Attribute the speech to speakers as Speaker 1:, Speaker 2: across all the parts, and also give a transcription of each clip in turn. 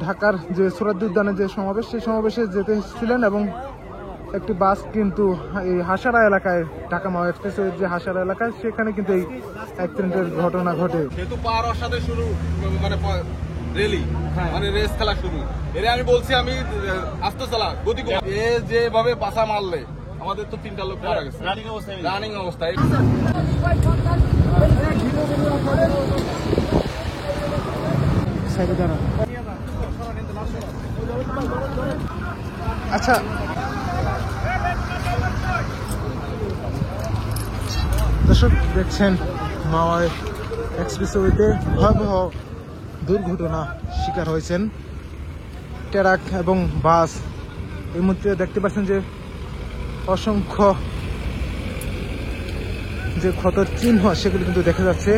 Speaker 1: ঢাকার যে সোহরাওয়ার্দী উদ্যানে যে সমাবেশ, সেই সমাবেশে যেতেছিলেন এবং একটি বাস কিন্তু এই হাসারা এলাকায়, ঢাকা মাওয়া এক্সপ্রেসওয়ের যে হাসারা এলাকায়, সেখানে কিন্তু এই অ্যাক্সিডেন্টের ঘটনা ঘটে।
Speaker 2: যেহেতু পার হওয়ার সাথে শুরু মানে রেলি মানে রেস খেলা শুরু, এর আমি বলছি আমি আস্তে চালা গতি কম, এ যেভাবে পাছা মারলে আমাদের তো 3টা লোক মারা গেছে রানিং অবস্থায়।
Speaker 1: আচ্ছা, দর্শক দেখছেন মাওয়া এক্সপ্রেসওয়েতে ভয়াবহ দুর্ঘটনা শিকার হয়েছেন ট্রাক এবং বাস। এই মুহূর্তে দেখতে পাচ্ছেন যে অসংখ্য যে ক্ষতর চিহ্ন সেগুলো কিন্তু দেখা যাচ্ছে।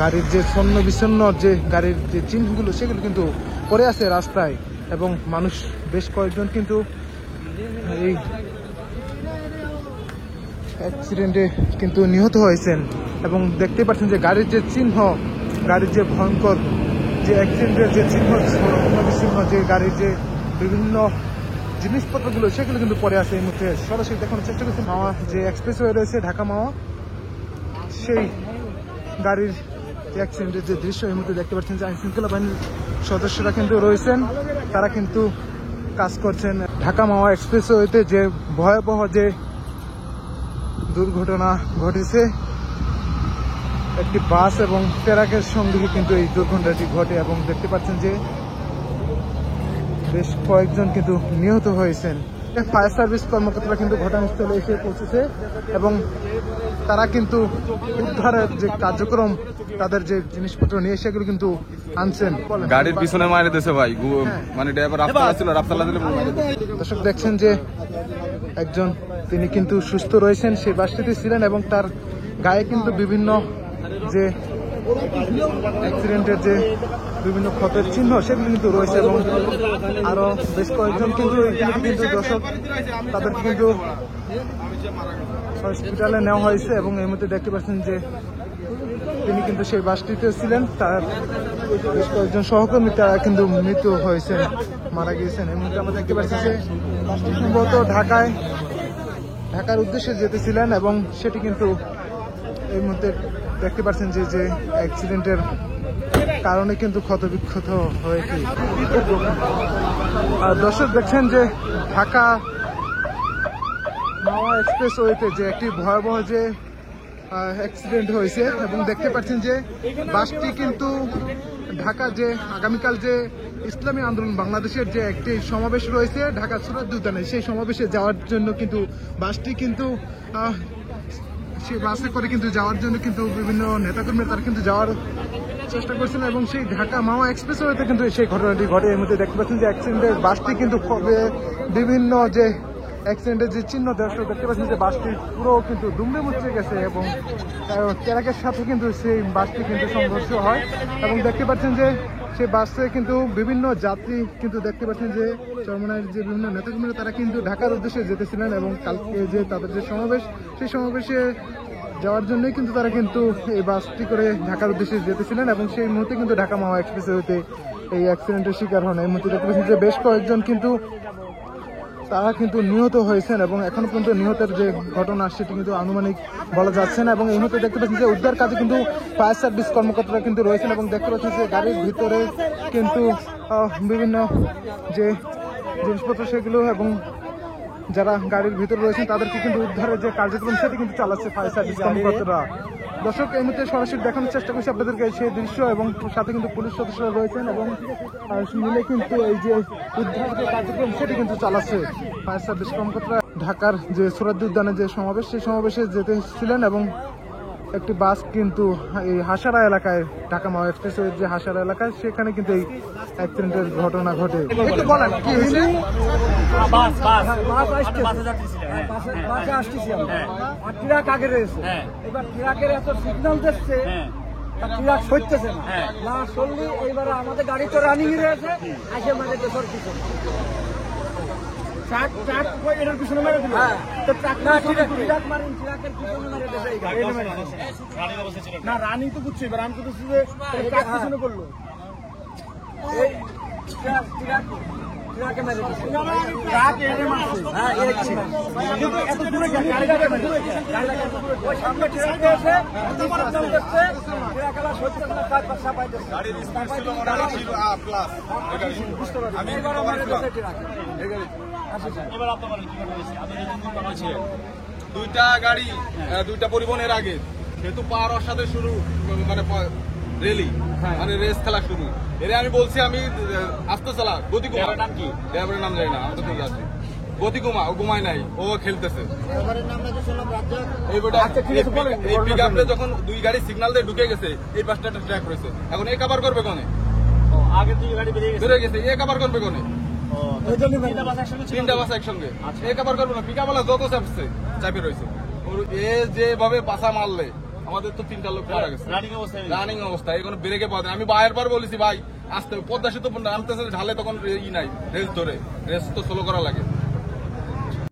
Speaker 1: গাড়ির যে ছন্ন বিচ্ছন্ন যে গাড়ির যে চিহ্নগুলো সেগুলো কিন্তু পড়ে আছে রাস্তায়, এবং মানুষ বেশ কয়েকজন কিন্তু এই অ্যাক্সিডেন্টে কিন্তু নিহত হয়েছেন। এবং দেখতে পাচ্ছেন যে গাড়ির যে চিহ্ন, গাড়ির যে ভয়ঙ্কর যে অ্যাক্সিডেন্টের যে চিহ্ন, চিহ্ন যে গাড়ির যে বিভিন্ন জিনিসপত্রগুলো সেগুলো কিন্তু পড়ে আছে। এই মুহূর্তে সরাসরি দেখানোর চেষ্টা করছি মাওয়া যে এক্সপ্রেসওয়ে রয়েছে ঢাকা মাওয়া, সেই গাড়ির অ্যাক্সিডেন্টের যে দৃশ্য এই মুহূর্তে দেখতে পাচ্ছেন যে আইন শৃঙ্খলা বাহিনীর সদস্যরা কিন্তু রয়েছেন, তারা কিন্তু কাজ করছেন। ঢাকা মাওয়া এক্সপ্রেসওয়েতে যে ভয়াবহ যে দুর্ঘটনা ঘটেছে, একটি বাস এবং ট্রাকের সঙ্গে কিন্তু এই দুর্ঘটনাটি ঘটে, এবং দেখতে পাচ্ছেন যে বেশ কয়েকজন কিন্তু নিহত হয়েছেন। ফায়ার সার্ভিস কর্মকর্তারা কিন্তু ঘটনাস্থলে এসে পৌঁছেছে এবং তারা কিন্তু উদ্ধারের যে কার্যক্রম, তাদের যে জিনিসপত্র নিয়ে সেগুলো কিন্তু আনছেন।
Speaker 2: গাড়ির পিছনে মারে দিয়েছে ভাই, মানে ড্রাইভার রাস্তা ছিল,
Speaker 1: দর্শক দেখছেন যে একজন তিনি কিন্তু সুস্থ রয়েছেন, সেই বাসটিতে ছিলেন এবং তার গায়ে কিন্তু বিভিন্ন যে অ্যাক্সিডেন্টের যে বিভিন্ন ক্ষতের চিহ্ন সেগুলো কিন্তু রয়েছে, এবং আরো বেশ কয়েকজন কিন্তু দর্শক তাদেরকে কিন্তু হসপিটালে নেওয়া হয়েছে। এবং এই মুহূর্তে দেখতে পাচ্ছেন যে তিনি কিন্তু সেই বাসটিতে ছিলেন, তার বেশ কয়েকজন সহকর্মী তারা কিন্তু মৃত্যু হয়েছেন, মারা গিয়েছেন। এই মুহূর্তে আমরা দেখতে পাচ্ছি যে বাসটি সম্ভবত ঢাকার উদ্দেশ্যে যেতেছিলেন, এবং সেটি কিন্তু এই মুহূর্তে দেখতে পাচ্ছেন যে অ্যাক্সিডেন্টের কারণে কিন্তু ক্ষতবিক্ষত হয়েছে। আর দর্শক দেখছেন যে ঢাকা মাওয়া এক্সপ্রেসওয়েতে যে একটি ভয়াবহ যে অ্যাক্সিডেন্ট হয়েছে, এবং দেখতে পাচ্ছেন যে বাসটি কিন্তু ঢাকা যে আগামীকাল যে ইসলামী আন্দোলন বাংলাদেশের যে একটি সমাবেশ রয়েছে ঢাকা সোহরাওয়ার্দী উদ্যানে, সেই সমাবেশে যাওয়ার জন্য কিন্তু বাসটি কিন্তু সেই বাসে করে কিন্তু যাওয়ার জন্য কিন্তু বিভিন্ন নেতাকর্মী তারা কিন্তু যাওয়ার চেষ্টা করছেন, এবং সেই ঢাকা মাওয়া এক্সপ্রেসওয়েতে কিন্তু সেই ঘটনাটি ঘটে। এর মধ্যে দেখতে পাচ্ছেন যে অ্যাক্সিডেন্টের বাসটি কিন্তু বিভিন্ন যে অ্যাক্সিডেন্টের যে চিহ্ন দর্শক দেখতে পাচ্ছেন যে বাসটি পুরো কিন্তু দুমড়ে মুচড়ে গেছে, এবং ট্রাকের সাথে কিন্তু সেই বাসটি কিন্তু সংঘর্ষ হয়। এবং দেখতে পাচ্ছেন যে সেই বাসে কিন্তু বিভিন্ন যাত্রী কিন্তু দেখতে পাচ্ছেন যে চরমনাইয়ের যে বিভিন্ন নেতাকর্মীরা তারা কিন্তু ঢাকার উদ্দেশ্যে যেতেছিলেন, এবং কালকে যে তাদের যে সমাবেশ, সেই সমাবেশে যাওয়ার জন্যই কিন্তু তারা কিন্তু এই বাসটি করে ঢাকার উদ্দেশ্যে যেতেছিলেন, এবং সেই মুহূর্তে কিন্তু ঢাকা মাওয়া এক্সপ্রেসওয়েতে এই অ্যাক্সিডেন্টের শিকার হন। এই মুহূর্তে দেখতে পাচ্ছেন যে বেশ কয়েকজন কিন্তু তারা কিন্তু নিহত হয়েছেন, এবং এখনো পর্যন্ত নিহতের যে ঘটনা সেটি কিন্তু আনুমানিক বলা যাচ্ছে না। এবং এই মুহূর্তে দেখতে পাচ্ছেন যে উদ্ধার কাজে কিন্তু ফায়ার সার্ভিস কর্মকর্তারা কিন্তু রয়েছেন, এবং দেখতে পাচ্ছেন যে গাড়ির ভিতরে কিন্তু বিভিন্ন যে জিনিসপত্র সেগুলো, এবং যারা গাড়ির ভিতরে রয়েছেন তাদেরকে কিন্তু উদ্ধারের যে কার্যক্রম সেটি কিন্তু চালাচ্ছে ফায়ার সার্ভিস কর্মকর্তারা। দর্শক এই মুহূর্তে সরাসরি দেখানোর চেষ্টা করছি আপনাদেরকে সেই দৃশ্য, এবং সাথে কিন্তু পুলিশ সদস্যরা রয়েছেন, এবং মিলে কিন্তু এই যে উদ্ধার যে কার্যক্রম সেটি কিন্তু চালাচ্ছে ফায়ার সার্ভিস কর্মকর্তারা। ঢাকার যে সোহরাওয়ার্দী উদ্যানে যে সমাবেশ, সেই সমাবেশে যেতেছিলেন এবং একটি বাস কিন্তু এই হাসারা এলাকায়, ঢাকা মাওয়া এক্সপ্রেসওয়ের যে হাসারা এলাকায়, সেখানে কিন্তু এই অ্যাক্সিডেন্টের ঘটনা ঘটে। একটু বলেন কি হয়েছে?
Speaker 3: ট্রাক আগে রয়েছে, এবার ট্রাকের এত সিগন্যাল দিচ্ছে, ট্রাক সরতেছে না সরলি, এইবারে আমাদের গাড়ি তো রানিং রয়েছে, আসে মাঝে দেশের পিছনে এটার পিছনে মেরে দিল। না রানিং তো বুঝছি, এবার আমি তো বুঝছি যে ট্রাক পিছনে করলো। ট্রাকে মেরে দিচ্ছে। হ্যাঁ, এরকম মারছে। কিন্তু এত দূরে গেছে, গাড়িটা এত দূরে গেছে। ওই সামনে ট্রাকে এসে সিগন্যাল দিচ্ছে, ট্রাক আলা সত্যি করে পাঁচ পাইতেছে।
Speaker 2: গাড়ির স্পিড ছিল মনে হয় ছিল প্লাস
Speaker 3: বুঝতে পারছি।
Speaker 2: আমি
Speaker 3: এবারও মেরে দিচ্ছে ট্রাকে।
Speaker 2: এই গাড়ি
Speaker 4: এবার আপনার বলেন কি ঘটনা হয়েছে? আপনি যখন কথা ছিলেন
Speaker 2: দুইটা গাড়ি দুইটা পরিবহনের আগে যেহেতু পার হওয়ার সাথে শুরু মানে রেলি মানে রেস খেলা শুরু এর আমি বলছি আমি আস্তে চালা গতি কমা
Speaker 4: ড্রাইভারের নাম কি?
Speaker 2: ড্রাইভারের নাম জানি না আমি তো ঠিক আছে গতি কমা ও ঘুমায় নাই ও খেলতেছে এই বইটা
Speaker 3: আচ্ছা, ঠিক আছে, বলেন।
Speaker 2: এই পিকআপে যখন দুই গাড়ি সিগন্যাল দিয়ে ঢুকে গেছে এই পাশটা একটা ট্র্যাক রয়েছে এখন এ কভার করবে কোনে
Speaker 4: ও, আগে থেকে গাড়ি বেরিয়ে গেছে।
Speaker 2: বেরিয়ে গেছে এ কভার করবে কোনে
Speaker 4: ও,
Speaker 3: ওই জন্যই মেরে
Speaker 4: তিনটা বাস একসঙ্গে ছিল?
Speaker 2: তিনটা বাস একসঙ্গে এ কভার করবে না পিকআপওয়ালা যত চাপে রয়েছে এ যেভাবে পাশা মারলে আমাদের তো তিনটা লোক মারা গেছে
Speaker 4: রানিং অবস্থায়
Speaker 2: রানিং অবস্থা এখন ব্রেকে পাওয়া যায় আমি বাইরের পর বলেছি ভাই আসতে পদ্মা সেতু নামতেছে ঢালে তখন ই নাই রেস ধরে রেস তো স্লো করা লাগে